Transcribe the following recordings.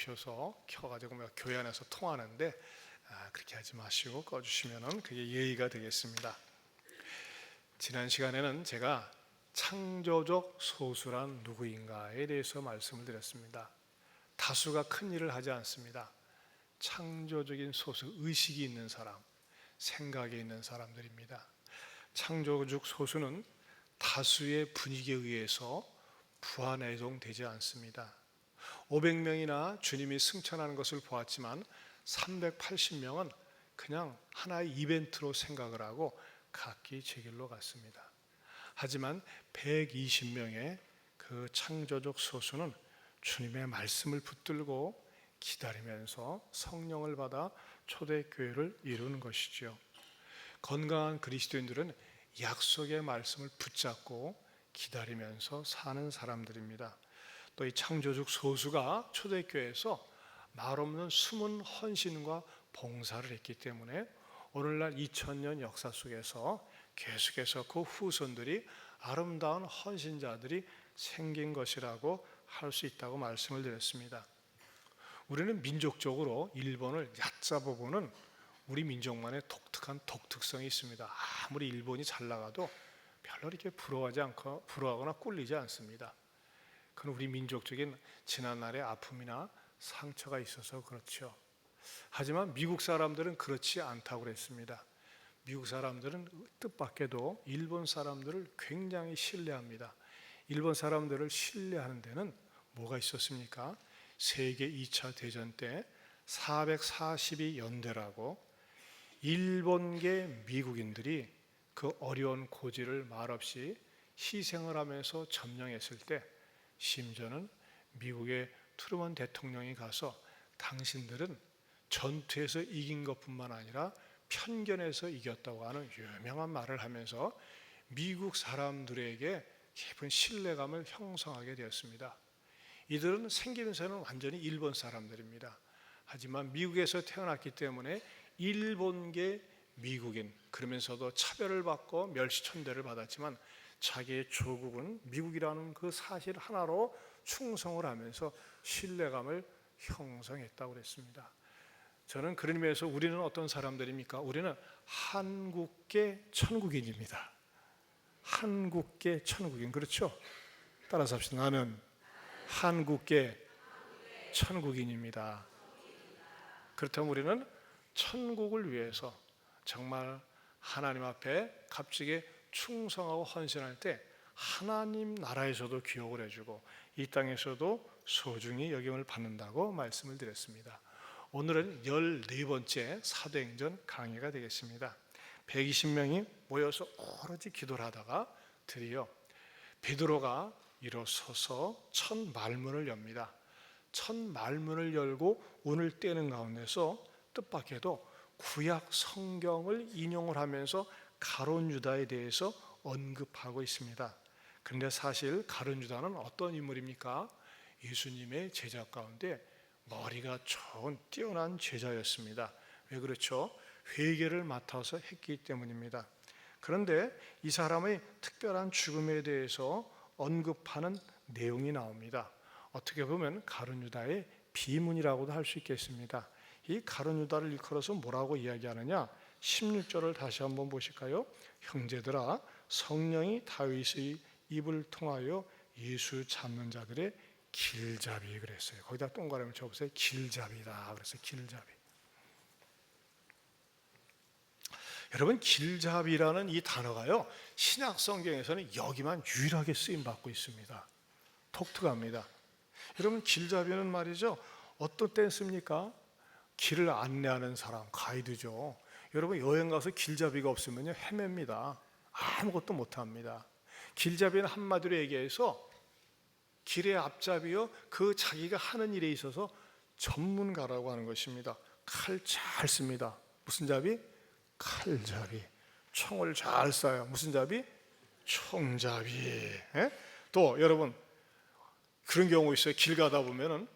오셔서 켜가지고 교회 안에서 통하는데 그렇게 하지 마시고 꺼주시면 그게 예의가 되겠습니다. 지난 시간에는 제가 창조적 소수란 누구인가에 대해서 말씀을 드렸습니다. 다수가 큰 일을 하지 않습니다. 창조적인 소수, 의식이 있는 사람, 생각이 있는 사람들입니다. 창조적 소수는 다수의 분위기에 의해서 부안해동되지 않습니다. 500명이나 주님이 승천하는 것을 보았지만 380명은 그냥 하나의 이벤트로 생각을 하고 각기 제 길로 갔습니다. 하지만 120명의 그 창조적 소수는 주님의 말씀을 붙들고 기다리면서 성령을 받아 초대교회를 이루는 것이죠. 건강한 그리스도인들은 약속의 말씀을 붙잡고 기다리면서 사는 사람들입니다. 또 이 창조적 소수가 초대교회에서 말없는 숨은 헌신과 봉사를 했기 때문에 오늘날 2000년 역사 속에서 계속해서 그 후손들이 아름다운 헌신자들이 생긴 것이라고 할 수 있다고 말씀을 드렸습니다. 우리는 민족적으로 일본을 얕잡아보는 우리 민족만의 독특한 독특성이 있습니다. 아무리 일본이 잘 나가도 별로 이렇게 부러워하거나 꿀리지 않습니다. 그건 우리 민족적인 지난날의 아픔이나 상처가 있어서 그렇죠. 하지만 미국 사람들은 그렇지 않다고 그랬습니다. 미국 사람들은 뜻밖에도 일본 사람들을 굉장히 신뢰합니다. 일본 사람들을 신뢰하는 데는 뭐가 있었습니까? 세계 2차 대전 때 442 연대라고 일본계 미국인들이 그 어려운 고지를 말없이 희생을 하면서 점령했을 때 심지어는 미국의 트루먼 대통령이 가서 당신들은 전투에서 이긴 것뿐만 아니라 편견에서 이겼다고 하는 유명한 말을 하면서 미국 사람들에게 깊은 신뢰감을 형성하게 되었습니다. 이들은 생기면서는 완전히 일본 사람들입니다. 하지만 미국에서 태어났기 때문에 일본계 미국인, 그러면서도 차별을 받고 멸시천대를 받았지만 자기의 조국은 미국이라는 그 사실 하나로 충성을 하면서 신뢰감을 형성했다고 그랬습니다. 저는 그런 의미에서 우리는 어떤 사람들입니까? 우리는 한국계 천국인입니다. 한국계 천국인, 그렇죠? 따라서 합시다. 나는 한국계 천국인입니다. 그렇다면 우리는 천국을 위해서 정말 하나님 앞에 값지게 충성하고 헌신할 때 하나님 나라에서도 기억을 해주고 이 땅에서도 소중히 여김을 받는다고 말씀을 드렸습니다. 오늘은 14번째 사도행전 강의가 되겠습니다. 120명이 모여서 오로지 기도를 하다가 드디어 베드로가 일어서서 첫 말문을 엽니다. 첫 말문을 열고 운을 떼는 가운데서 뜻밖에도 구약 성경을 인용을 하면서 가룟 유다에 대해서 언급하고 있습니다. 그런데 사실 가룟 유다는 어떤 인물입니까? 예수님의 제자 가운데 머리가 좋은 뛰어난 제자였습니다. 왜 그렇죠? 회개를 맡아서 했기 때문입니다. 그런데 이 사람의 특별한 죽음에 대해서 언급하는 내용이 나옵니다. 어떻게 보면 가룟 유다의 비문이라고도 할 수 있겠습니다. 이 가룟 유다를 일컬어서 뭐라고 이야기하느냐? 16절을 다시 한번 보실까요? 형제들아, 성령이 다윗의 입을 통하여 예수 잡는 자들의 길잡이 그랬어요. 거기다 동그라미 쳐보세요. 길잡이다 그랬어요. 길잡이. 여러분, 길잡이라는 이 단어가요, 신약 성경에서는 여기만 유일하게 쓰임 받고 있습니다. 독특합니다. 여러분, 길잡이는 말이죠, 어떤 때 씁니까? 길을 안내하는 사람, 가이드죠. 여러분, 여행 가서 길잡이가 없으면요 헤맵니다. 아무것도 못합니다. 길잡이는 한마디로 얘기해서 길의 앞잡이요, 그 자기가 하는 일에 있어서 전문가라고 하는 것입니다. 칼 잘 씁니다. 무슨 잡이? 칼잡이. 총을 잘 쏴요. 무슨 잡이? 총잡이. 예? 또 여러분, 그런 경우 있어요. 길 가다 보면은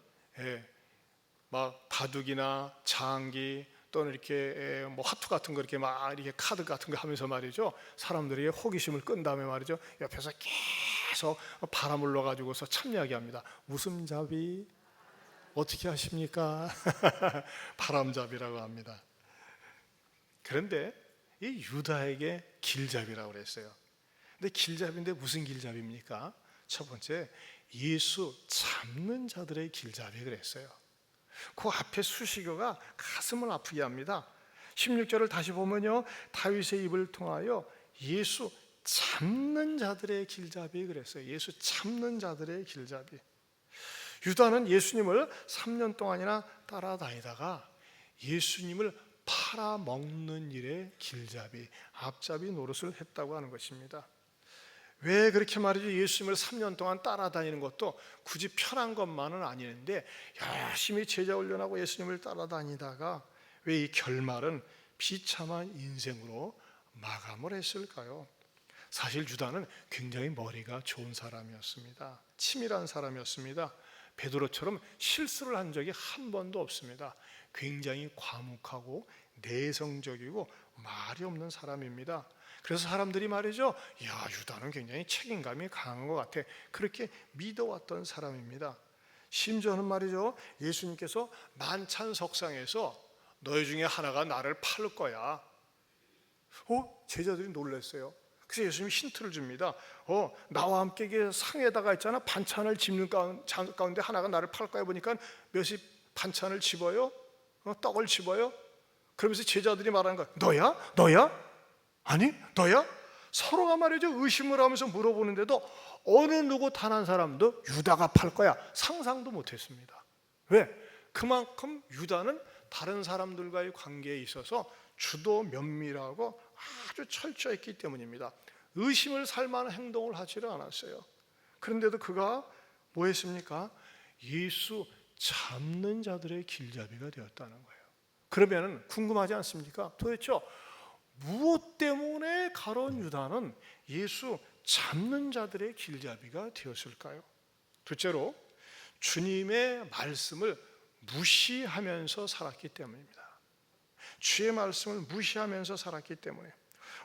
막 바둑이나 장기 또는 이렇게 뭐 화투 같은 거 이렇게 막 이렇게 카드 같은 거 하면서 말이죠, 사람들이 호기심을 끈 다음에 말이죠, 옆에서 계속 바람을 넣어가지고서 참 이야기합니다. 무슨 잡이? 어떻게 하십니까? 바람잡이라고 합니다. 그런데 이 유다에게 길잡이라고 그랬어요. 근데 길잡이인데 무슨 길잡이입니까? 첫 번째, 예수 잡는 자들의 길잡이 그랬어요. 그 앞에 수식어가 가슴을 아프게 합니다. 16절을 다시 보면요, 다윗의 입을 통하여 예수 잡는 자들의 길잡이 그랬어요. 예수 잡는 자들의 길잡이. 유다는 예수님을 3년 동안이나 따라다니다가 예수님을 팔아먹는 일에 길잡이, 앞잡이 노릇을 했다고 하는 것입니다. 왜 그렇게 말이죠? 예수님을 3년 동안 따라다니는 것도 굳이 편한 것만은 아니는데 열심히 제자 훈련하고 예수님을 따라다니다가 왜 이 결말은 비참한 인생으로 마감을 했을까요? 사실 유다는 굉장히 머리가 좋은 사람이었습니다. 치밀한 사람이었습니다. 베드로처럼 실수를 한 적이 한 번도 없습니다. 굉장히 과묵하고 내성적이고 말이 없는 사람입니다. 그래서 사람들이 말이죠, 야, 유다는 굉장히 책임감이 강한 것 같아, 그렇게 믿어왔던 사람입니다. 심지어는 말이죠, 예수님께서 만찬석상에서 너희 중에 하나가 나를 팔 거야. 제자들이 놀랐어요. 그래서 예수님이 힌트를 줍니다. 나와 함께 이게 상에다가 있잖아, 반찬을 집는 가운데 하나가 나를 팔 거야. 보니까 몇이 반찬을 집어요? 떡을 집어요? 그러면서 제자들이 말하는 거야. 너야? 너야? 아니, 너야? 서로가 말이죠, 의심을 하면서 물어보는데도 어느 누구 단 한 사람도 유다가 팔 거야 상상도 못했습니다. 왜? 그만큼 유다는 다른 사람들과의 관계에 있어서 주도 면밀하고 아주 철저했기 때문입니다. 의심을 살 만한 행동을 하지를 않았어요. 그런데도 그가 뭐 했습니까? 예수 잡는 자들의 길잡이가 되었다는 거예요. 그러면 궁금하지 않습니까? 도대체 무엇 때문에 가룟 유다는 예수 잡는 자들의 길잡이가 되었을까요? 둘째로, 주님의 말씀을 무시하면서 살았기 때문입니다. 주의 말씀을 무시하면서 살았기 때문에.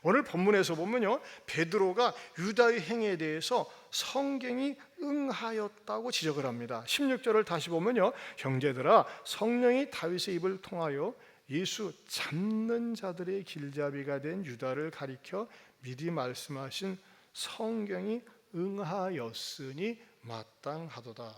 오늘 본문에서 보면요, 베드로가 유다의 행위에 대해서 성경이 응하였다고 지적을 합니다. 16절을 다시 보면요, 형제들아, 성령이 다윗의 입을 통하여 예수 잡는 자들의 길잡이가 된 유다를 가리켜 미리 말씀하신 성경이 응하였으니 마땅하도다.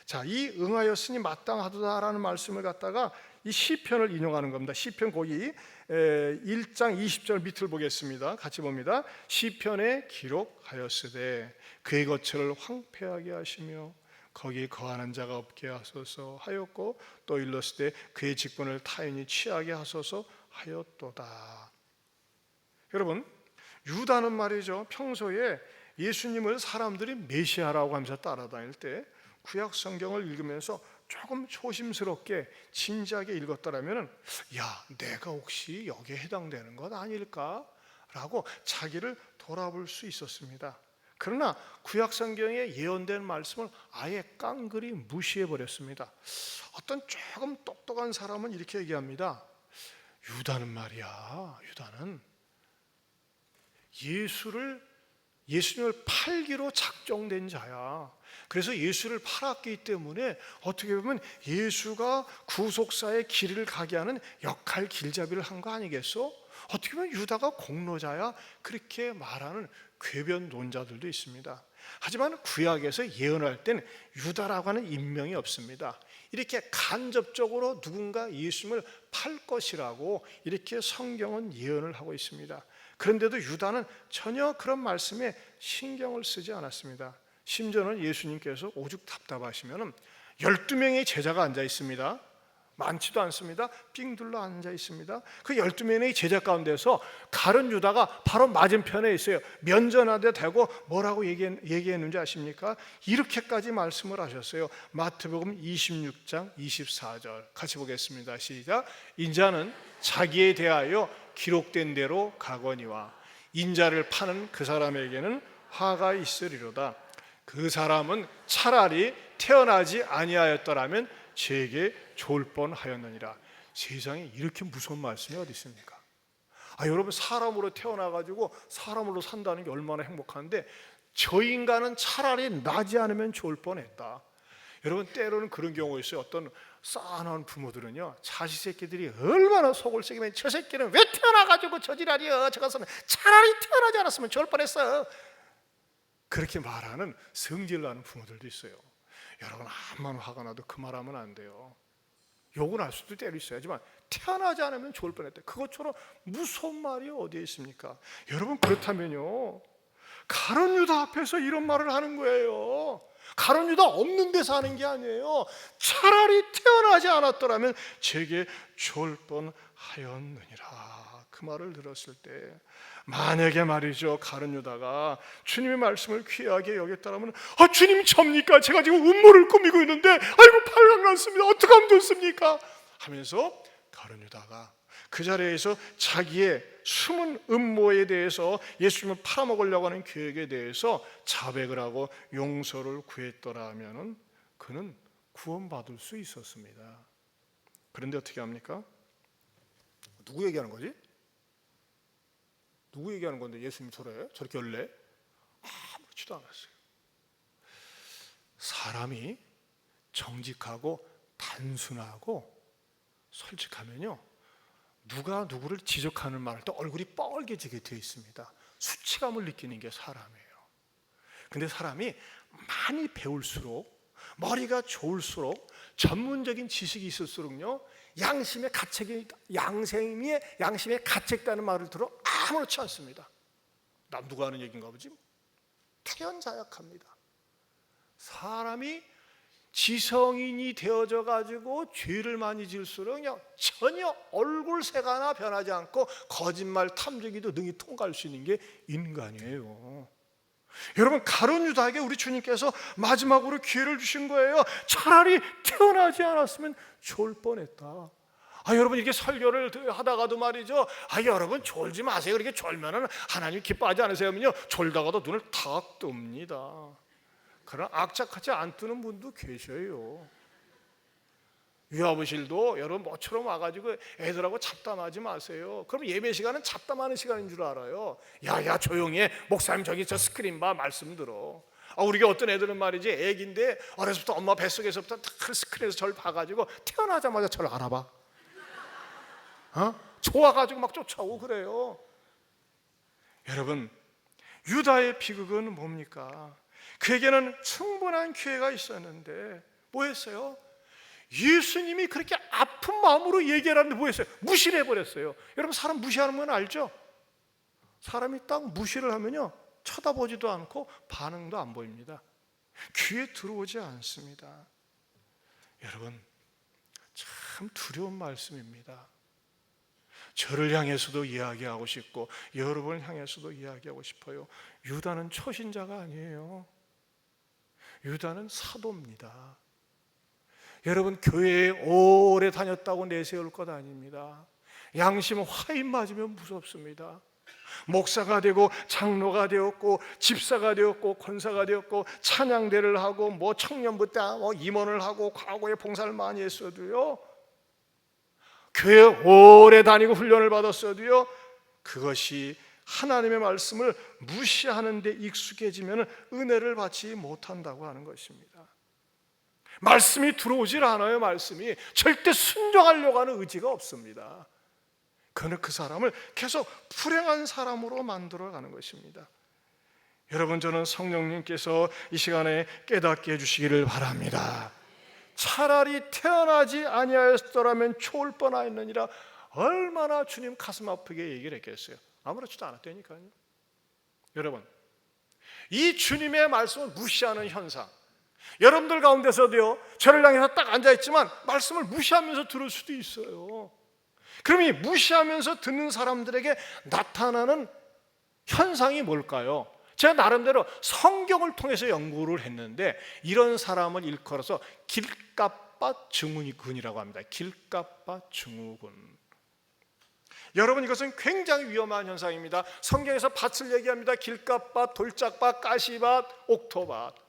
자, 이 응하였으니 마땅하도다라는 말씀을 갖다가 이 시편을 인용하는 겁니다. 시편 거기 1장 20절 밑을 보겠습니다. 같이 봅니다. 시편에 기록하였으되 그의 거처를 황폐하게 하시며 거기 거하는 자가 없게 하소서 하였고, 또 일렀을 때 그의 직분을 타인이 취하게 하소서 하였도다. 여러분, 유다는 말이죠, 평소에 예수님을 사람들이 메시아라고 하면서 따라다닐 때 구약 성경을 읽으면서 조금 조심스럽게 진지하게 읽었더라면, 야, 내가 혹시 여기에 해당되는 것 아닐까라고 자기를 돌아볼 수 있었습니다. 그러나 구약 성경에 예언된 말씀을 아예 깡그리 무시해버렸습니다. 어떤 조금 똑똑한 사람은 이렇게 얘기합니다. 유다는 말이야, 유다는 예수님을 팔기로 작정된 자야. 그래서 예수를 팔았기 때문에 어떻게 보면 예수가 구속사의 길을 가게 하는 역할 길잡이를 한 거 아니겠어? 어떻게 보면 유다가 공로자야, 그렇게 말하는 궤변론자들도 있습니다. 하지만 구약에서 예언할 때는 유다라고 하는 인명이 없습니다. 이렇게 간접적으로 누군가 예수님을 팔 것이라고 이렇게 성경은 예언을 하고 있습니다. 그런데도 유다는 전혀 그런 말씀에 신경을 쓰지 않았습니다. 심지어는 예수님께서 오죽 답답하시면 12명의 제자가 앉아 있습니다. 많지도 않습니다. 삥 둘러 앉아 있습니다. 그 12명의 제자 가운데서 가룟 유다가 바로 맞은편에 있어요. 면전하되 대고 뭐라고 얘기했는지 아십니까? 이렇게까지 말씀을 하셨어요. 마태복음 26장 24절 같이 보겠습니다. 시작. 인자는 자기에 대하여 기록된 대로 가거니와 인자를 파는 그 사람에게는 화가 있으리로다. 그 사람은 차라리 태어나지 아니하였더라면 제게 좋을 뻔하였느니라. 세상에 이렇게 무서운 말씀이 어디 있습니까? 여러분, 사람으로 태어나가지고 사람으로 산다는 게 얼마나 행복한데, 저 인간은 차라리 나지 않으면 좋을 뻔했다. 여러분, 때로는 그런 경우가 있어요. 어떤 싸나운 부모들은요, 자식 새끼들이 얼마나 속을 썩이면 저 새끼는 왜 태어나가지고 저 지랄이야, 저 가서는 차라리 태어나지 않았으면 좋을 뻔했어, 그렇게 말하는 성질을 하는 부모들도 있어요. 여러분, 암만 화가 나도 그 말하면 안 돼요. 욕은 할 수도 때로 있어야지만 태어나지 않으면 좋을 뻔했대, 그것처럼 무서운 말이 어디에 있습니까? 여러분, 그렇다면요, 가룟 유다 앞에서 이런 말을 하는 거예요. 가룟 유다 없는 데서 하는 게 아니에요. 차라리 태어나지 않았더라면 제게 좋을 뻔하였느니라. 그 말을 들었을 때, 만약에 말이죠, 가룟 유다가 주님의 말씀을 귀하게 여겼다면, 주님 접니까? 제가 지금 음모를 꾸미고 있는데 아이고 팔랑났습니다, 어떻게 하면 좋습니까? 하면서 가룟 유다가 그 자리에서 자기의 숨은 음모에 대해서, 예수님을 팔아먹으려고 하는 계획에 대해서 자백을 하고 용서를 구했더라면 그는 구원받을 수 있었습니다. 그런데 어떻게 합니까? 누구 얘기하는 거지? 누구 얘기하는 건데 예수님 저렇게 열래? 아무렇지도 않았어요. 사람이 정직하고 단순하고 솔직하면요, 누가 누구를 지적하는 말을 또 얼굴이 뻘개지게 되어 있습니다. 수치감을 느끼는 게 사람이에요. 근데 사람이 많이 배울수록, 머리가 좋을수록, 전문적인 지식이 있을수록요, 양심의 가책다는 말을 들어 아무렇지 않습니다. 남 누가 하는 얘기인가 보지? 태연자약합니다. 사람이 지성인이 되어져 가지고 죄를 많이 지을수록요, 전혀 얼굴색 하나 변하지 않고 거짓말 탐지기도 능히 통과할 수 있는 게 인간이에요. 여러분, 가룟 유다에게 우리 주님께서 마지막으로 기회를 주신 거예요. 차라리 태어나지 않았으면 좋을 뻔했다. 여러분, 이렇게 설교를 하다가도 말이죠, 여러분 졸지 마세요. 그렇게 졸면은 하나님 기뻐하지 않으세요면요, 졸다가도 눈을 탁 뜹니다. 그러나 악착같이 안 뜨는 분도 계셔요. 유아부실도 여러분 모처럼 와가지고 애들하고 잡담하지 마세요. 그럼 예배 시간은 잡담하는 시간인 줄 알아요. 야야 조용히 해, 목사님 저기 저 스크린 봐, 말씀 들어. 우리가 어떤 애들은 말이지, 애기인데 어려서부터 엄마 뱃속에서부터 다 스크린에서 저를 봐가지고 태어나자마자 저를 알아봐. 좋아가지고 막 쫓아오고 그래요. 여러분, 유다의 비극은 뭡니까? 그에게는 충분한 기회가 있었는데 뭐 했어요? 예수님이 그렇게 아픈 마음으로 얘기하는데 뭐 했어요? 무시를 해버렸어요. 여러분, 사람 무시하는 건 알죠? 사람이 딱 무시를 하면요, 쳐다보지도 않고 반응도 안 보입니다. 귀에 들어오지 않습니다. 여러분, 참 두려운 말씀입니다. 저를 향해서도 이야기하고 싶고 여러분을 향해서도 이야기하고 싶어요. 유다는 초신자가 아니에요. 유다는 사도입니다. 여러분, 교회에 오래 다녔다고 내세울 것 아닙니다. 양심 화인 맞으면 무섭습니다. 목사가 되고 장로가 되었고 집사가 되었고 권사가 되었고 찬양대를 하고 청년부 때 임원을 하고 과거에 봉사를 많이 했어도요, 교회 오래 다니고 훈련을 받았어도요, 그것이 하나님의 말씀을 무시하는 데 익숙해지면 은혜를 받지 못한다고 하는 것입니다. 말씀이 들어오질 않아요. 말씀이 절대 순종하려고 하는 의지가 없습니다. 그는 그 사람을 계속 불행한 사람으로 만들어가는 것입니다. 여러분, 저는 성령님께서 이 시간에 깨닫게 해주시기를 바랍니다. 차라리 태어나지 아니하였더라면 좋을 뻔하였느니라. 얼마나 주님 가슴 아프게 얘기를 했겠어요. 아무렇지도 않았다니까요. 여러분, 이 주님의 말씀을 무시하는 현상, 여러분들 가운데서도요, 저를 향해서 딱 앉아있지만 말씀을 무시하면서 들을 수도 있어요. 그럼 이 무시하면서 듣는 사람들에게 나타나는 현상이 뭘까요? 제가 나름대로 성경을 통해서 연구를 했는데 이런 사람을 일컬어서 길가빠 증후군이라고 합니다. 길가빠 증후군. 여러분, 이것은 굉장히 위험한 현상입니다. 성경에서 밭을 얘기합니다. 길가밭, 돌짝밭, 가시밭, 옥토밭.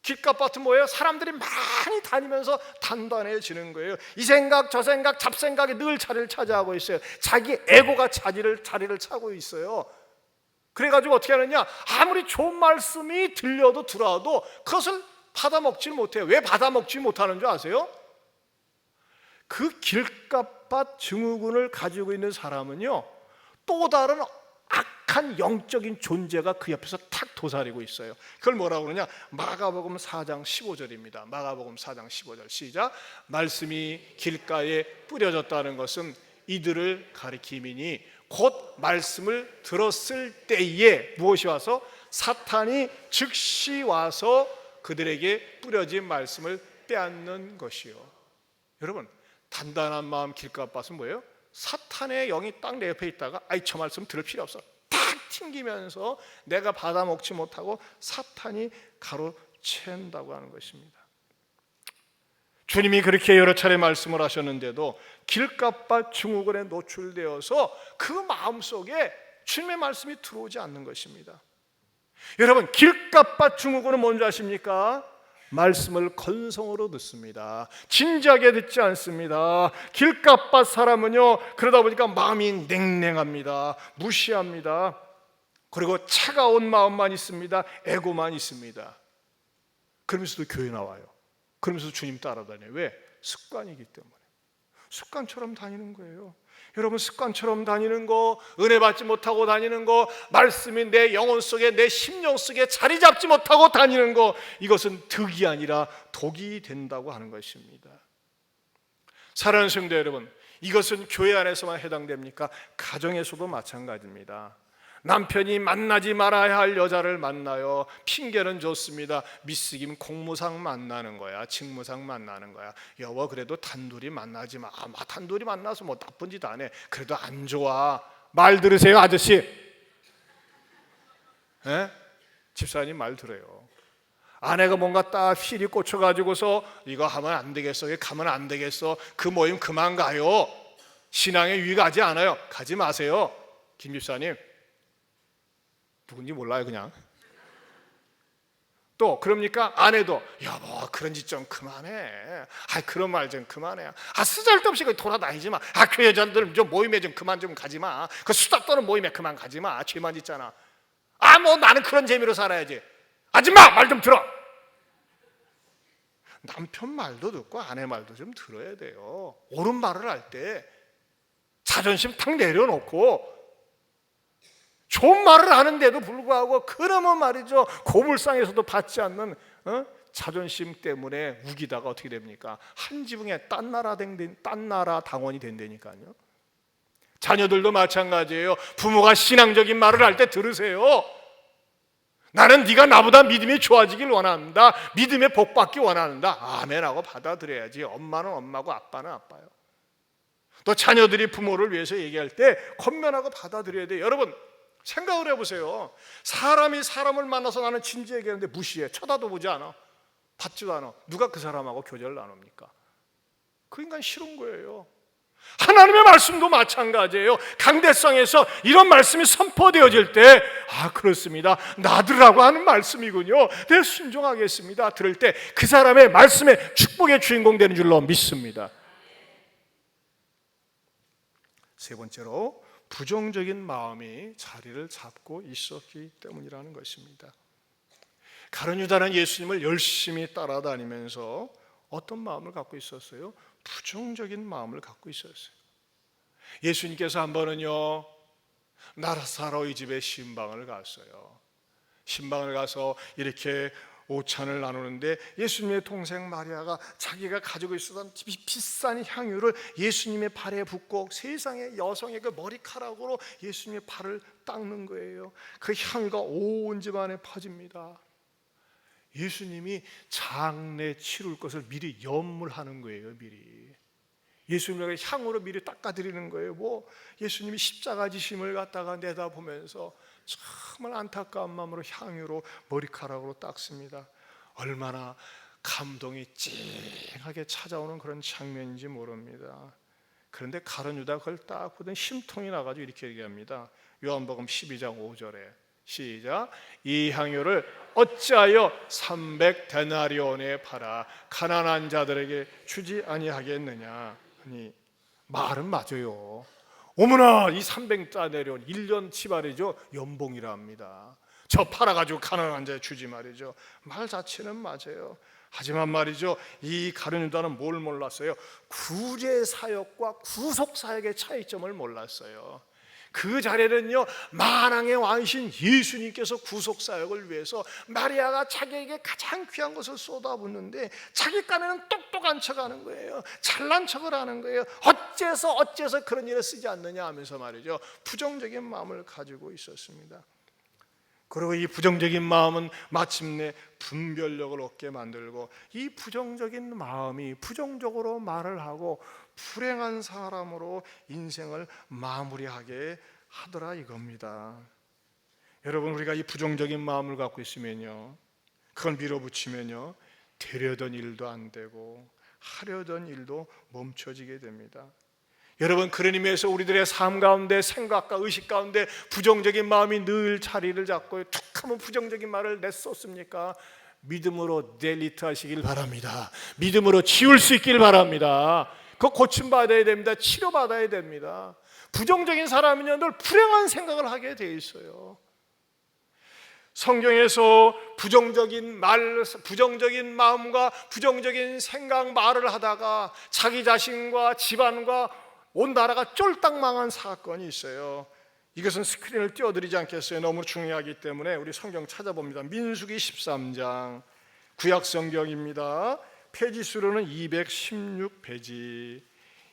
길가밭은 뭐예요? 사람들이 많이 다니면서 단단해지는 거예요. 이 생각 저 생각 잡생각이 늘 자리를 차지하고 있어요. 자기 에고가 자리를 차고 있어요. 그래가지고 어떻게 하느냐, 아무리 좋은 말씀이 들려도 들어와도 그것을 받아먹질 못해요. 왜 받아먹지 못하는 줄 아세요? 그 길값밭 증후군을 가지고 있는 사람은요, 또 다른 악한 영적인 존재가 그 옆에서 탁 도사리고 있어요. 그걸 뭐라고 그러냐? 마가복음 4장 15절입니다. 마가복음 4장 15절 시작. 말씀이 길가에 뿌려졌다는 것은 이들을 가리킴이니 곧 말씀을 들었을 때에 무엇이 와서? 사탄이 즉시 와서 그들에게 뿌려진 말씀을 빼앗는 것이요. 여러분, 단단한 마음 길가밭은 뭐예요? 사탄의 영이 딱 내 옆에 있다가 아이 저 말씀 들을 필요 없어 탁 튕기면서 내가 받아먹지 못하고 사탄이 가로챈다고 하는 것입니다. 주님이 그렇게 여러 차례 말씀을 하셨는데도 길값밭 증후군에 노출되어서 그 마음속에 주님의 말씀이 들어오지 않는 것입니다. 여러분, 길값밭 증후군은 뭔지 아십니까? 말씀을 건성으로 듣습니다. 진지하게 듣지 않습니다. 길값밭 사람은요, 그러다 보니까 마음이 냉랭합니다. 무시합니다. 그리고 차가운 마음만 있습니다. 애고만 있습니다. 그러면서도 교회 나와요. 그러면서 주님 따라다녀요. 왜? 습관이기 때문에. 습관처럼 다니는 거예요. 여러분, 습관처럼 다니는 거, 은혜 받지 못하고 다니는 거, 말씀이 내 영혼 속에, 내 심령 속에 자리 잡지 못하고 다니는 거, 이것은 득이 아니라 독이 된다고 하는 것입니다. 사랑하는 성도 여러분, 이것은 교회 안에서만 해당됩니까? 가정에서도 마찬가지입니다. 남편이 만나지 말아야 할 여자를 만나요. 핑계는 좋습니다. 미스김 공무상 만나는 거야, 직무상 만나는 거야. 여보, 그래도 단둘이 만나지 마. 단둘이 만나서 뭐 나쁜 짓 안 해. 그래도 안 좋아. 말 들으세요, 아저씨? 에? 집사님 말 들어요. 아내가 뭔가 딱 필이 꽂혀가지고서 이거 하면 안 되겠어, 이거 가면 안 되겠어, 그 모임 그만 가요. 신앙에 유익하지 않아요. 가지 마세요. 김 집사님, 누군지 몰라요 그냥. 또 그럽니까? 아내도 여보 그런 짓 좀 그만해. 그런 말 좀 그만해. 쓰잘데없이 돌아다니지 마. 그 여자들 좀 모임에 좀 그만 좀 가지 마. 그 수다 떠는 모임에 그만 가지 마. 죄만 짓잖아. 뭐 나는 그런 재미로 살아야지. 아줌마 말 좀 들어. 남편 말도 듣고 아내 말도 좀 들어야 돼요. 옳은 말을 할 때 자존심 탁 내려놓고 좋은 말을 하는데도 불구하고 그러면 말이죠, 고물상에서도 받지 않는 자존심 때문에 우기다가 어떻게 됩니까? 한 지붕에 딴 나라 당원이 된다니까요. 자녀들도 마찬가지예요. 부모가 신앙적인 말을 할 때 들으세요. 나는 네가 나보다 믿음이 좋아지길 원한다. 믿음의 복 받기 원한다. 아멘하고 받아들여야지. 엄마는 엄마고 아빠는 아빠요. 또 자녀들이 부모를 위해서 얘기할 때 권면하고 받아들여야 돼요. 여러분, 생각을 해보세요. 사람이 사람을 만나서 나는 진지하게 얘기하는데 무시해. 쳐다도 보지 않아. 받지도 않아. 누가 그 사람하고 교제를 나눕니까? 그 인간 싫은 거예요. 하나님의 말씀도 마찬가지예요. 강대상에서 이런 말씀이 선포되어질 때 그렇습니다, 나들라고 하는 말씀이군요. 내 순종하겠습니다. 들을 때 그 사람의 말씀의 축복의 주인공 되는 줄로 믿습니다. 세 번째로 부정적인 마음이 자리를 잡고 있었기 때문이라는 것입니다. 가룟 유다는 예수님을 열심히 따라다니면서 어떤 마음을 갖고 있었어요? 부정적인 마음을 갖고 있었어요. 예수님께서 한 번은요, 나사로의 집에 신방을 갔어요. 신방을 가서 이렇게 오찬을 나누는데 예수님의 동생 마리아가 자기가 가지고 있었던 비싼 향유를 예수님의 발에 붓고 세상의 여성의 그 머리카락으로 예수님의 발을 닦는 거예요. 그 향유가 온 집안에 퍼집니다. 예수님이 장례 치룰 것을 미리 연물하는 거예요. 미리 예수님에게 향으로 미리 닦아드리는 거예요. 예수님이 십자가 지심을 갖다가 내다보면서 정말 안타까운 마음으로 향유로 머리카락으로 닦습니다. 얼마나 감동이 찡하게 찾아오는 그런 장면인지 모릅니다. 그런데 가룟 유다가 그걸 딱 보더니 심통이 나가지고 이렇게 얘기합니다. 요한복음 12장 5절에 시작. 이 향유를 어찌하여 300데나리온에 팔아 가난한 자들에게 주지 아니하겠느냐. 아니, 말은 맞아요. 어머나, 이 300데나리온 1년 치발이죠. 연봉이라 합니다. 저 팔아가지고 가난한 자에 주지 말이죠. 말 자체는 맞아요. 하지만 말이죠, 이 가룟 유다는 뭘 몰랐어요? 구제사역과 구속사역의 차이점을 몰랐어요. 그 자리에는요, 만왕의 왕이신 예수님께서 구속사역을 위해서 마리아가 자기에게 가장 귀한 것을 쏟아붓는데 자기 깐에는 똑똑한 척하는 거예요. 잘난 척을 하는 거예요. 어째서 그런 일에 쓰지 않느냐 하면서 말이죠, 부정적인 마음을 가지고 있었습니다. 그리고 이 부정적인 마음은 마침내 분별력을 얻게 만들고, 이 부정적인 마음이 부정적으로 말을 하고 불행한 사람으로 인생을 마무리하게 하더라 이겁니다. 여러분, 우리가 이 부정적인 마음을 갖고 있으면요, 그걸 밀어붙이면요, 되려던 일도 안 되고 하려던 일도 멈춰지게 됩니다. 여러분, 그런 의미에서 우리들의 삶 가운데, 생각과 의식 가운데 부정적인 마음이 늘 자리를 잡고 툭 하면 부정적인 말을 내쏟습니까? 믿음으로 델리트 하시길 바랍니다. 믿음으로 지울 수 있길 바랍니다. 그거 고침받아야 됩니다. 치료받아야 됩니다. 부정적인 사람은요, 늘 불행한 생각을 하게 돼 있어요. 성경에서 부정적인 말, 부정적인 마음과 부정적인 생각, 말을 하다가 자기 자신과 집안과 온 나라가 쫄딱 망한 사건이 있어요. 이것은 스크린을 띄워드리지 않겠어요. 너무 중요하기 때문에 우리 성경 찾아봅니다. 민수기 13장, 구약 성경입니다. 페이지 수로는 216페이지.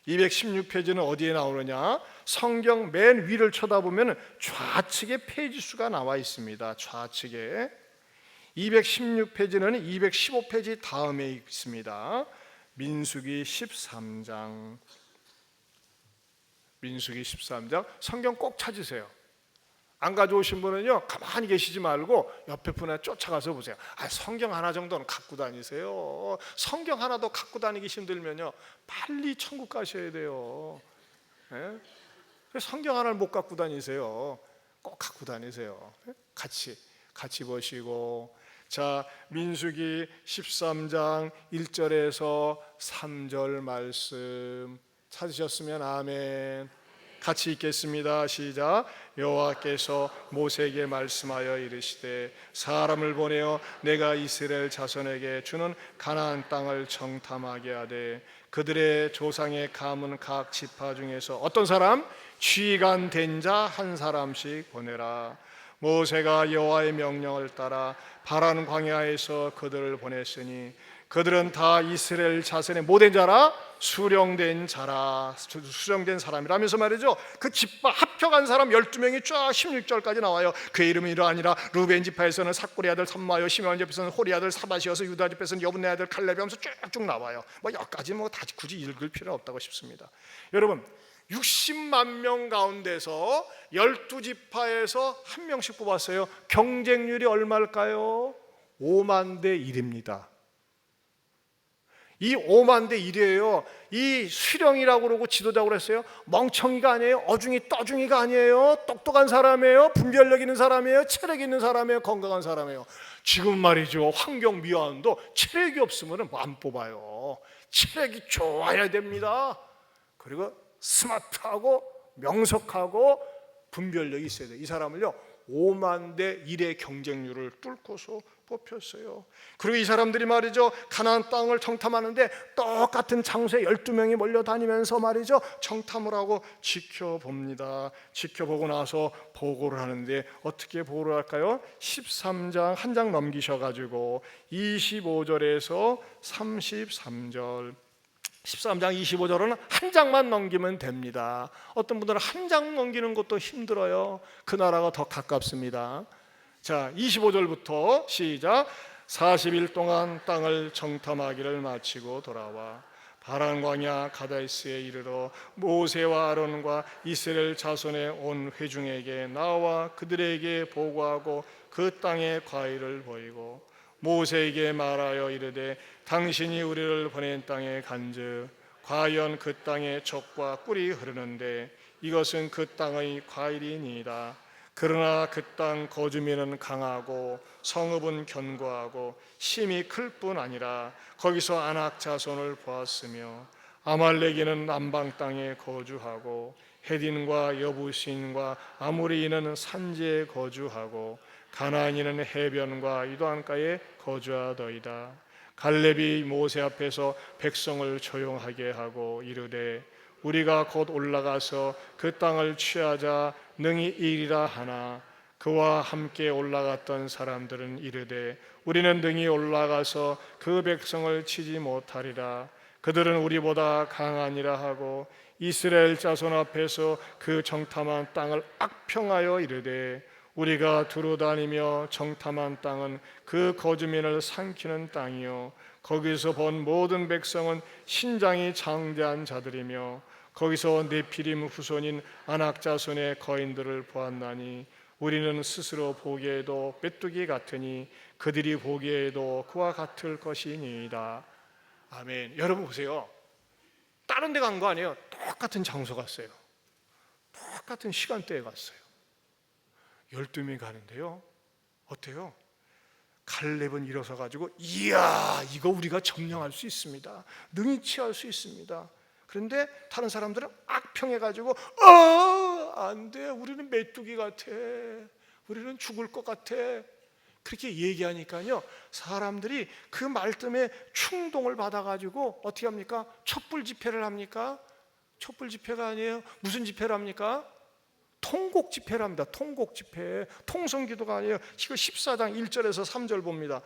216페이지는 어디에 나오느냐? 성경 맨 위를 쳐다보면 좌측에 페이지 수가 나와 있습니다. 좌측에 216페이지는 215페이지 다음에 있습니다. 민수기 13장, 민수기 13장. 성경 꼭 찾으세요. 안 가져오신 분은요, 가만히 계시지 말고 옆에 분에 쫓아가서 보세요. 성경 하나 정도는 갖고 다니세요. 성경 하나도 갖고 다니기 힘들면요, 빨리 천국 가셔야 돼요. 네? 성경 하나를 못 갖고 다니세요. 꼭 갖고 다니세요. 같이 보시고, 자, 민수기 13장 1절에서 3절 말씀 찾으셨으면 아멘. 같이 읽겠습니다. 시작. 여호와께서 모세에게 말씀하여 이르시되, 사람을 보내어 내가 이스라엘 자손에게 주는 가나안 땅을 정탐하게 하되 그들의 조상의 가문 각 지파 중에서 어떤 사람? 지휘관 된 자 한 사람씩 보내라. 모세가 여호와의 명령을 따라 바란 광야에서 그들을 보냈으니 그들은 다 이스라엘 자손의 모든 자라, 수령된 자라, 수령된 사람이라면서 말이죠, 그 지파 합격한 사람 12명이 쫙 16절까지 나와요. 그의 이름이 이러하니라. 루벤 지파에서는 삭골의 아들 삼마요, 시므온 지파에서는 호리 아들 사바시여서, 유다 지파에서는 여분네 아들 칼렙이 하면서 쭉쭉 나와요. 여기까지 다 굳이 읽을 필요는 없다고 싶습니다. 여러분, 60만 명 가운데서 12지파에서 한 명씩 뽑았어요. 경쟁률이 얼마일까요? 5만 대 1입니다. 이 5만 대 1이에요. 이 수령이라고 그러고 지도자고 했어요. 멍청이가 아니에요. 어중이 떠중이가 아니에요. 똑똑한 사람이에요. 분별력 있는 사람이에요. 체력 있는 사람이에요. 건강한 사람이에요. 지금 말이죠, 환경미화원도 체력이 없으면 안 뽑아요. 체력이 좋아야 됩니다. 그리고 스마트하고 명석하고 분별력이 있어야 돼요. 이 사람을요, 5만 대 1의 경쟁률을 뚫고서 뽑혔어요. 그리고 이 사람들이 말이죠, 가나안 땅을 정탐하는데 똑같은 장소에 12명이 몰려다니면서 말이죠, 정탐을 하고 지켜봅니다. 지켜보고 나서 보고를 하는데 어떻게 보고를 할까요? 13장 한 장 넘기셔가지고 25절에서 33절, 13장 25절은 한 장만 넘기면 됩니다. 어떤 분들은 한 장 넘기는 것도 힘들어요. 그 나라가 더 가깝습니다. 자, 25절부터 시작. 40일 동안 땅을 정탐하기를 마치고 돌아와 바란 광야 가데스에 이르러 모세와 아론과 이스라엘 자손의 온 회중에게 나와 그들에게 보고하고 그 땅의 과일을 보이고 모세에게 말하여 이르되, 당신이 우리를 보낸 땅에 간즉 과연 그 땅에 젖과 꿀이 흐르는데 이것은 그 땅의 과일이니이다. 그러나 그 땅 거주민은 강하고 성읍은 견고하고 힘이 클 뿐 아니라 거기서 아낙 자손을 보았으며 아말렉인은 남방 땅에 거주하고 헤딘과 여부신과 아모리인은 산지에 거주하고 가나안인은 해변과 이도안가에 거주하더이다. 갈렙이 모세 앞에서 백성을 조용하게 하고 이르되 우리가 곧 올라가서 그 땅을 취하자 능히 이리라 하나 그와 함께 올라갔던 사람들은 이르되 우리는 능히 올라가서 그 백성을 치지 못하리라. 그들은 우리보다 강하니라 하고 이스라엘 자손 앞에서 그 정탐한 땅을 악평하여 이르되 우리가 두루 다니며 정탐한 땅은 그 거주민을 삼키는 땅이요 거기서 본 모든 백성은 신장이 장대한 자들이며 거기서 네피림 후손인 아낙 자손의 거인들을 보았나니 우리는 스스로 보기에도 메뚜기 같으니 그들이 보기에도 그와 같을 것이니이다. 아멘. 여러분 보세요. 다른 데 간 거 아니에요. 똑같은 장소 갔어요. 똑같은 시간대에 갔어요. 12명이 가는데요. 어때요? 갈렙은 일어서 가지고 이야 이거 우리가 점령할 수 있습니다. 능히 취할 수 있습니다. 그런데 다른 사람들은 악평해 가지고 안돼 우리는 메뚜기 같아. 우리는 죽을 것 같아. 그렇게 얘기하니까요. 사람들이 그 말 때문에 충동을 받아 가지고 어떻게 합니까? 촛불 집회를 합니까? 촛불 집회가 아니에요. 무슨 집회를 합니까? 통곡 집회를 합니다. 통곡 집회. 통성기도가 아니에요. 이거 14장 1절에서 3절 봅니다.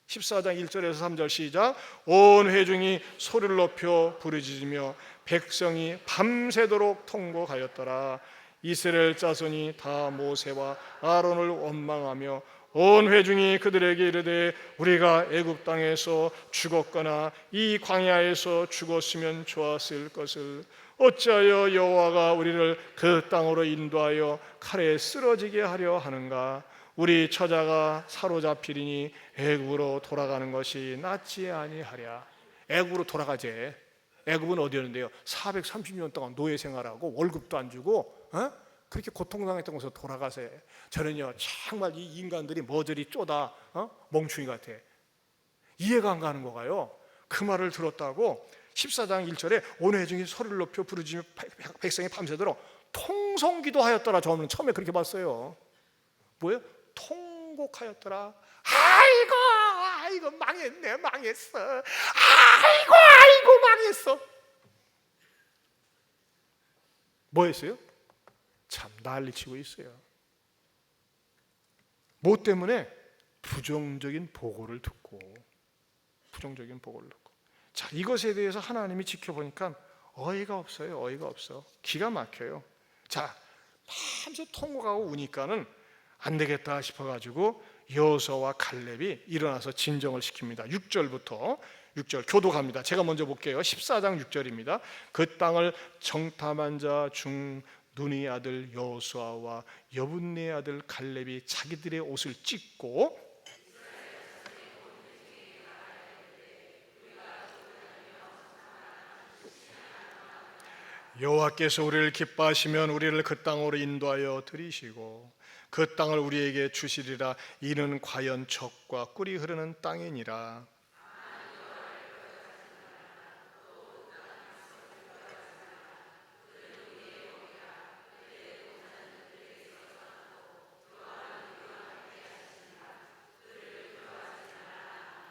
14장 1절에서 3절 시작. 온 회중이 소리를 높여 부르짖으며 백성이 밤새도록 통곡하였더라. 이스라엘 자손이 다 모세와 아론을 원망하며 온 회중이 그들에게 이르되 우리가 애굽 땅에서 죽었거나 이 광야에서 죽었으면 좋았을 것을 어찌하여 여호와가 우리를 그 땅으로 인도하여 칼에 쓰러지게 하려 하는가? 우리 처자가 사로잡히리니 애굽으로 돌아가는 것이 낫지 아니하랴. 애굽으로 돌아가재. 애굽은 어디였는데요? 430년 동안 노예 생활하고 월급도 안 주고 그렇게 고통당했던 곳에서 돌아가세요. 저는요 정말 이 인간들이 머저리 쪼다 멍충이 같아. 이해가 안 가는 거가요. 그 말을 들었다고 14장 1절에 온 회중이 소리를 높여 부르짖으며 백성이 밤새도록 통성기도 하였더라. 저는 처음에 그렇게 봤어요. 뭐예요? 통곡하였더라. 아이고 망했네 망했어. 아이고 망했어. 뭐 했어요? 참 난리치고 있어요. 뭐 때문에? 부정적인 보고를 듣고. 자, 이것에 대해서 하나님이 지켜보니까 어이가 없어요. 어이가 없어. 기가 막혀요. 자, 밤새 통곡하고 우니까는 안 되겠다 싶어가지고 여호수아와 갈렙이 일어나서 진정을 시킵니다. 6절 교독합니다. 제가 먼저 볼게요. 14장 6절입니다. 그 땅을 정탐한 자 중 눈의 아들 여호수아와 여분네의 아들 갈렙이 자기들의 옷을 찢고 여호와께서 우리를 기뻐하시면 우리를 그 땅으로 인도하여 들이시고 그 땅을 우리에게 주시리라. 이는 과연 젖과 꿀이 흐르는 땅이니라.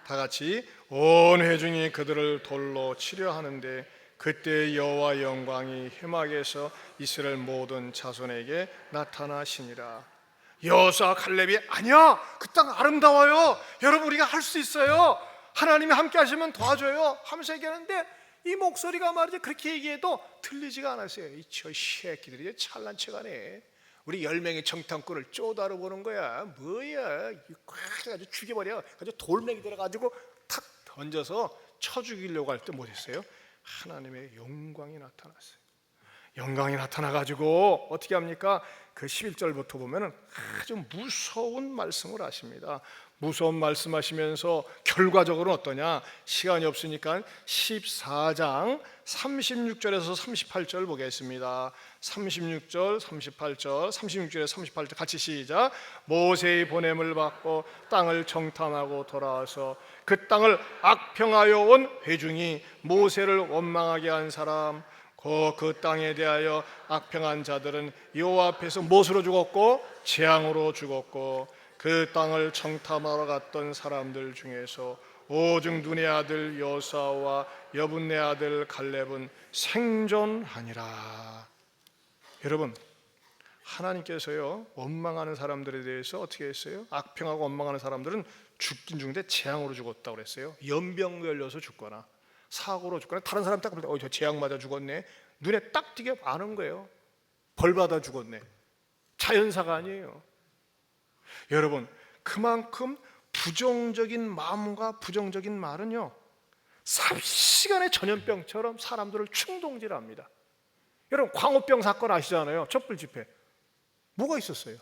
다 같이 온 회중이 그들을 돌로 치려 하는데 그때 여호와 영광이 회막에서 이스라엘 모든 자손에게 나타나시니라. 여호수아 갈렙이 아니야 그 땅 아름다워요 여러분 우리가 할 수 있어요 하나님이 함께 하시면 도와줘요 하면서 얘기하는데 이 목소리가 말이죠 그렇게 얘기해도 들리지가 않았어요. 저 새끼들이 찰난 척하네. 우리 10명의 정탐꾼을 쪼다로 보는 거야. 뭐야 아주 죽여버려. 아주 돌멩이 들어가지고 탁 던져서 쳐 죽이려고 할 때 못했어요. 하나님의 영광이 나타났어요. 영광이 나타나가지고 어떻게 합니까? 그 11절부터 보면은 아주 무서운 말씀을 하십니다. 무서운 말씀하시면서 결과적으로는 어떠냐? 시간이 없으니까 14장 36절에서 38절 보겠습니다. 36절, 38절, 36절에서 38절 같이 시작. 모세의 보냄을 받고 땅을 정탐하고 돌아와서 그 땅을 악평하여 온 회중이 모세를 원망하게 한 사람 그 땅에 대하여 악평한 자들은 여호와 앞에서 무엇으로 죽었고 재앙으로 죽었고 그 땅을 정탐하러 갔던 사람들 중에서 오직 눈의 아들 여호수아와 여분네 아들 갈렙은 생존하니라. 여러분, 하나님께서요 원망하는 사람들에 대해서 어떻게 했어요? 악평하고 원망하는 사람들은 죽긴 죽는데 재앙으로 죽었다고 그랬어요. 연병 걸려서 죽거나 사고로 죽거나, 다른 사람 딱 보면 저 재앙 맞아 죽었네, 눈에 딱 띄게 아는 거예요. 벌 받아 죽었네. 자연사가 아니에요. 여러분, 그만큼 부정적인 마음과 부정적인 말은요 삽시간에 전염병처럼 사람들을 충동질합니다. 여러분, 광우병 사건 아시잖아요. 촛불 집회 뭐가 있었어요?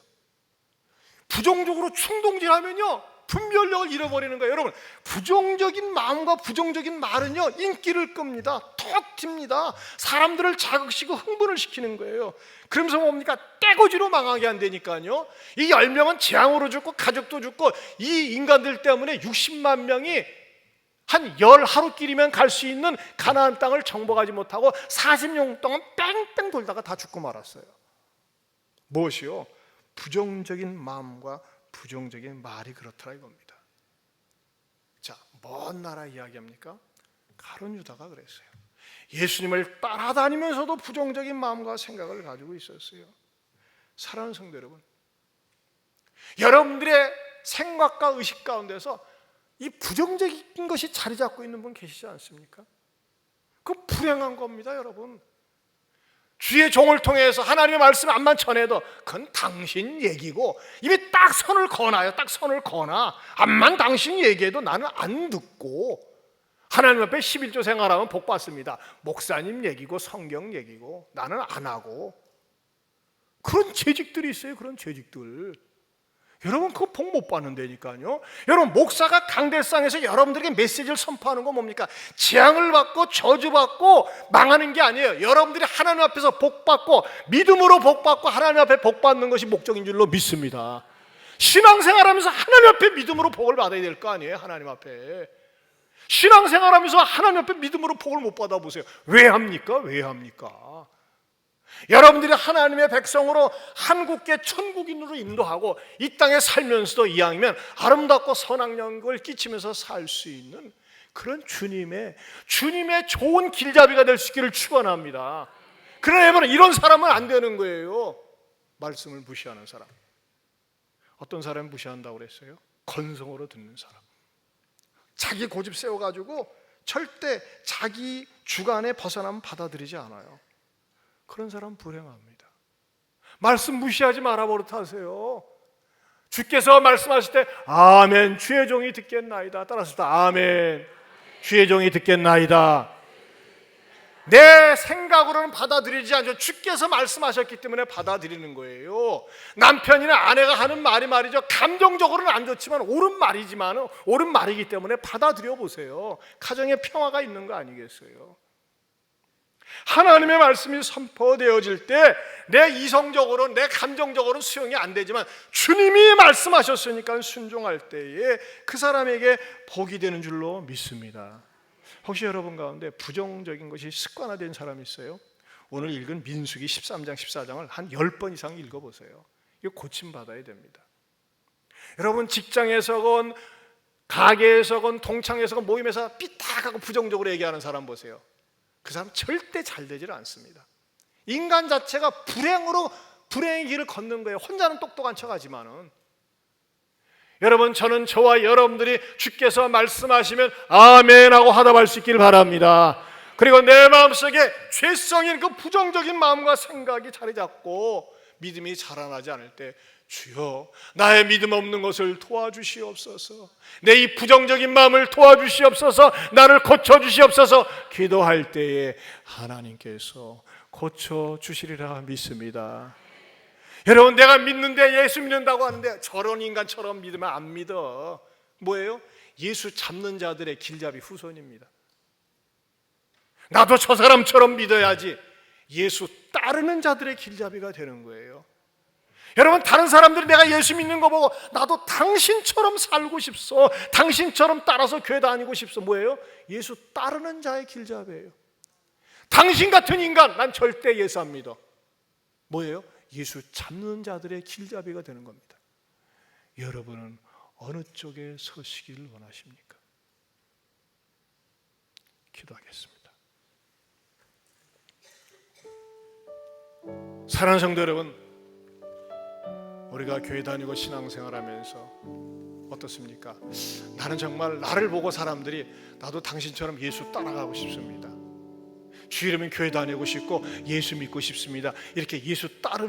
부정적으로 충동질하면요 분별력을 잃어버리는 거예요. 여러분, 부정적인 마음과 부정적인 말은요 인기를 끕니다. 턱 튑니다. 사람들을 자극시키고 흥분을 시키는 거예요. 그러면서 뭡니까? 떼거지로 망하게 한다니까요. 이 10명은 재앙으로 죽고 가족도 죽고, 이 인간들 때문에 60만 명이 한 10하루길이면 갈 수 있는 가나안 땅을 정복하지 못하고 40년 동안 뺑뺑 돌다가 다 죽고 말았어요. 무엇이요? 부정적인 마음과 부정적인 말이 그렇더라 이겁니다. 자, 먼 나라 이야기합니까? 가룟 유다가 그랬어요. 예수님을 따라다니면서도 부정적인 마음과 생각을 가지고 있었어요. 사랑하는 성도 여러분, 여러분들의 생각과 의식 가운데서 이 부정적인 것이 자리 잡고 있는 분 계시지 않습니까? 그 불행한 겁니다, 여러분. 주의 종을 통해서 하나님의 말씀을 암만 전해도 그건 당신 얘기고, 입에 딱 선을 거나요. 딱 선을 거나 암만 당신 얘기해도 나는 안 듣고, 하나님 앞에 11조 생활하면 복 받습니다. 목사님 얘기고 성경 얘기고 나는 안 하고. 그런 재직들이 있어요. 그런 재직들. 여러분, 그거 복 못 받는다니까요. 여러분, 목사가 강대상에서 여러분들에게 메시지를 선포하는 건 뭡니까? 재앙을 받고 저주받고 망하는 게 아니에요. 여러분들이 하나님 앞에서 복 받고 믿음으로 복 받고 하나님 앞에 복 받는 것이 목적인 줄로 믿습니다. 신앙생활하면서 하나님 앞에 믿음으로 복을 받아야 될 거 아니에요. 하나님 앞에 신앙생활하면서 하나님 앞에 믿음으로 복을 못 받아보세요. 왜 합니까? 왜 합니까? 여러분들이 하나님의 백성으로 한국계 천국인으로 인도하고 이 땅에 살면서도 이왕이면 아름답고 선한 영광을 끼치면서 살 수 있는 그런 주님의 좋은 길잡이가 될 수 있기를 축원합니다. 그러나 여러분, 이런 사람은 안 되는 거예요. 말씀을 무시하는 사람. 어떤 사람이 무시한다고 그랬어요? 건성으로 듣는 사람. 자기 고집 세워가지고 절대 자기 주관에 벗어나면 받아들이지 않아요. 그런 사람 불행합니다. 말씀 무시하지 말아 버릇하세요. 주께서 말씀하실 때 아멘, 주의 종이 듣겠나이다. 따라서 아멘, 주의 종이 듣겠나이다. 내 생각으로는 받아들이지 않죠. 주께서 말씀하셨기 때문에 받아들이는 거예요. 남편이나 아내가 하는 말이 말이죠, 감정적으로는 안 좋지만 옳은 말이지만 옳은 말이기 때문에 받아들여 보세요. 가정에 평화가 있는 거 아니겠어요? 하나님의 말씀이 선포되어질 때 내 이성적으로 내 감정적으로는 수용이 안 되지만 주님이 말씀하셨으니까 순종할 때에 그 사람에게 복이 되는 줄로 믿습니다. 혹시 여러분 가운데 부정적인 것이 습관화된 사람이 있어요? 오늘 읽은 민수기 13장 14장을 한 10번 이상 읽어보세요. 이거 고침받아야 됩니다. 여러분, 직장에서건 가게에서건 동창에서건 모임에서 삐딱하고 부정적으로 얘기하는 사람 보세요. 그 사람 절대 잘 되질 않습니다. 인간 자체가 불행의 길을 걷는 거예요. 혼자는 똑똑한 척하지만은. 여러분, 저는 저와 여러분들이 주께서 말씀하시면 아멘 하고 화답할 수 있기를 바랍니다. 그리고 내 마음속에 죄성인 그 부정적인 마음과 생각이 자리 잡고 믿음이 자라나지 않을 때 주여, 나의 믿음 없는 것을 도와주시옵소서, 내 이 부정적인 마음을 도와주시옵소서, 나를 고쳐주시옵소서 기도할 때에 하나님께서 고쳐주시리라 믿습니다. 여러분, 내가 믿는데 예수 믿는다고 하는데 저런 인간처럼 믿으면 안 믿어. 뭐예요? 예수 잡는 자들의 길잡이 후손입니다. 나도 저 사람처럼 믿어야지. 예수 따르는 자들의 길잡이가 되는 거예요. 여러분, 다른 사람들이 내가 예수 믿는 거 보고 나도 당신처럼 살고 싶소, 당신처럼 따라서 교회 다니고 싶소. 뭐예요? 예수 따르는 자의 길잡이에요. 당신 같은 인간 난 절대 예수 안 믿어. 뭐예요? 예수 잡는 자들의 길잡이가 되는 겁니다. 여러분은 어느 쪽에 서시기를 원하십니까? 기도하겠습니다. 사랑하는 성도 여러분, 우리가 교회 다니고 신앙생활하면서 어떻습니까? 나는 정말 나를 보고 사람들이 나도 당신처럼 예수 따라가고 싶습니다. 주 이름은 교회 다니고 싶고 예수 믿고 싶습니다. 이렇게 예수 따르는